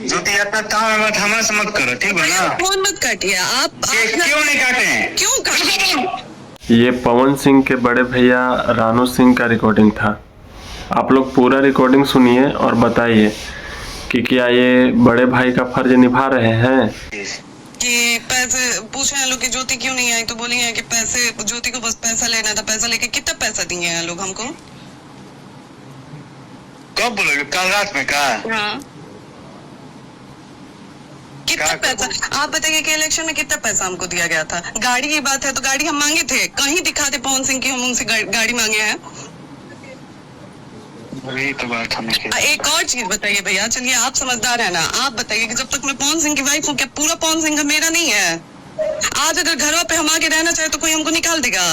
ज्योति इतना काम है, बात हमारे से मत करो, ठीक है ना? फोन मत काटिए आप क्यों नहीं काटे हैं? क्यों काटे? ये पवन सिंह के बड़े भैया रानू सिंह का रिकॉर्डिंग था। आप लोग पूरा रिकॉर्डिंग सुनिए और बताइए कि क्या ये बड़े भाई का फर्ज निभा रहे हैं। कि पैसे पूछ रहे हैं लोग कि ज्योति क्यों नहीं आई, तो बोलेंगे कि पैसे, ज्योति को बस पैसा लेना था। पैसा लेके कितना पैसा दिए हैं लोग हमको? कब बोलोगे? कल रात में कहा? हाँ, कितना पैसा? आप बताइए कि इलेक्शन में कितना पैसा हमको दिया गया था? गाड़ी की बात है तो गाड़ी हम मांगे थे, कहीं दिखाते पवन सिंह की हम उनसे गाड़ी मांगे हैं? वही तो बात हमें। एक और चीज बताइए भैया, चलिए आप समझदार है ना, आप बताइए कि जब तक मैं पवन सिंह की वाइफ हूँ, क्या पूरा पवन सिंह का मेरा नहीं है? आज अगर घरों पे हम आके रहना चाहे तो कोई हमको निकाल देगा?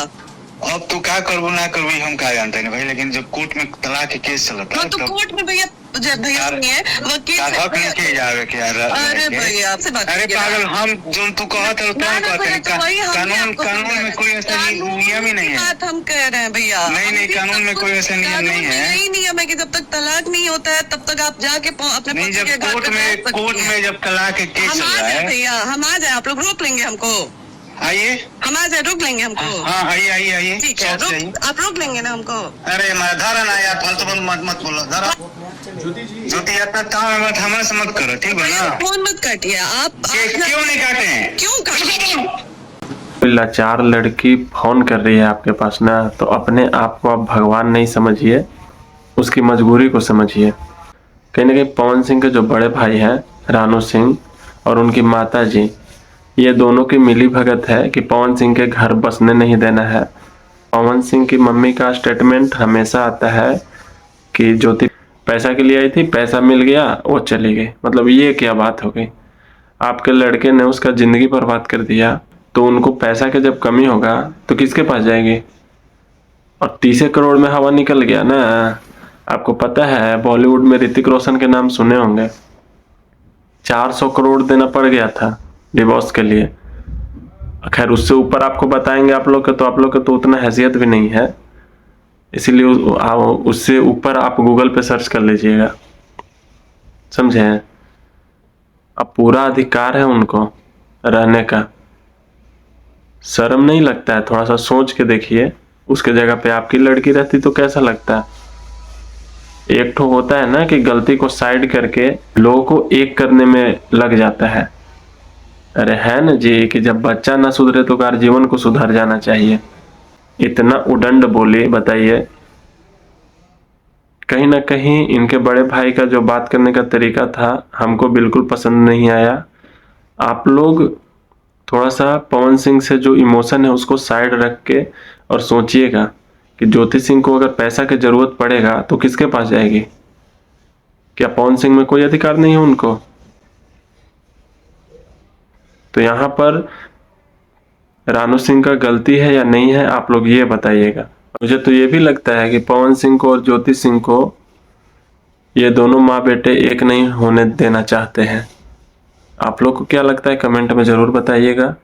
अब तू क्या करबो ना करबो हम क्या जानते हैं भाई, लेकिन जब कोर्ट में तलाक के केस चलता है तो कोर्ट में भैया सुनिए वकील अरे भैया आपसे बात। अरे पागल, हम जो तू कहते हो तुम कहते हैं, कानून में कोई ऐसा नियम ही नहीं है। बात हम कह रहे हैं भैया, नहीं कानून में कोई ऐसा नियम नहीं है। यही नियम है कि जब तक तलाक नहीं होता है तब तक आप जाके अपने नहीं, जब कोर्ट में जब तलाक के केस चल रहा है भैया हम आ जाए, आप लोग रोक लेंगे हमको? आइए, हम आ जाए, रोक लेंगे हमको? हाँ आइए ठीक है, आप रोक लेंगे ना हमको? अरे धरा ना यार, फालतू मत बोलो, धरा। ज्योति इतना काम है, बात हमारे से मत करो, ठीक है ना? फोन मत काटिए आप क्यों नहीं काटे हैं? क्यों काटे? लाचार लड़की फोन कर रही है आपके पास ना, तो अपने आप को आप भगवान नहीं समझिए, उसकी मजबूरी को समझिए। कहीं ना कहीं पवन सिंह के जो बड़े भाई हैं रानू सिंह और उनकी माता जी, ये दोनों की मिली भगत है कि पवन सिंह के घर बसने नहीं देना है। पवन सिंह की मम्मी का स्टेटमेंट हमेशा आता है कि ज्योति पैसा के लिए आई थी, पैसा मिल गया, वो चली गई। मतलब ये क्या बात हो गई? आपके लड़के ने उसका जिंदगी बर्बाद कर दिया, तो उनको पैसा के जब कमी होगा तो किसके पास जाएगी? और 30 करोड़ में हवा निकल गया ना। आपको पता है बॉलीवुड में ऋतिक रोशन के नाम सुने होंगे, 400 करोड़ देना पड़ गया था डिवोर्स के लिए। खैर उससे ऊपर आपको बताएंगे आप लोग के, तो आप लोग के तो उतना हैसियत भी नहीं है, इसीलिए उससे ऊपर आप गूगल पे सर्च कर लीजिएगा, समझे? अब पूरा अधिकार है उनको रहने का। शर्म नहीं लगता है? थोड़ा सा सोच के देखिए, उसके जगह पे आपकी लड़की रहती तो कैसा लगता है? एक ठो होता है ना कि गलती को साइड करके लोगों को एक करने में लग जाता है। अरे है ना जी कि जब बच्चा ना सुधरे तो गार्जियन को सुधर जाना चाहिए। इतना उदंड बोले, बताइए। कहीं ना कहीं इनके बड़े भाई का जो बात करने का तरीका था हमको बिल्कुल पसंद नहीं आया। आप लोग थोड़ा सा पवन सिंह से जो इमोशन है उसको साइड रख के और सोचिएगा कि ज्योति सिंह को अगर पैसा की जरूरत पड़ेगा तो किसके पास जाएगी? क्या पवन सिंह में कोई अधिकार नहीं है उनको? तो यहाँ पर रानू सिंह का गलती है या नहीं है, आप लोग ये बताइएगा। मुझे तो ये भी लगता है कि पवन सिंह को और ज्योति सिंह को ये दोनों माँ बेटे एक नहीं होने देना चाहते हैं। आप लोग को क्या लगता है कमेंट में जरूर बताइएगा।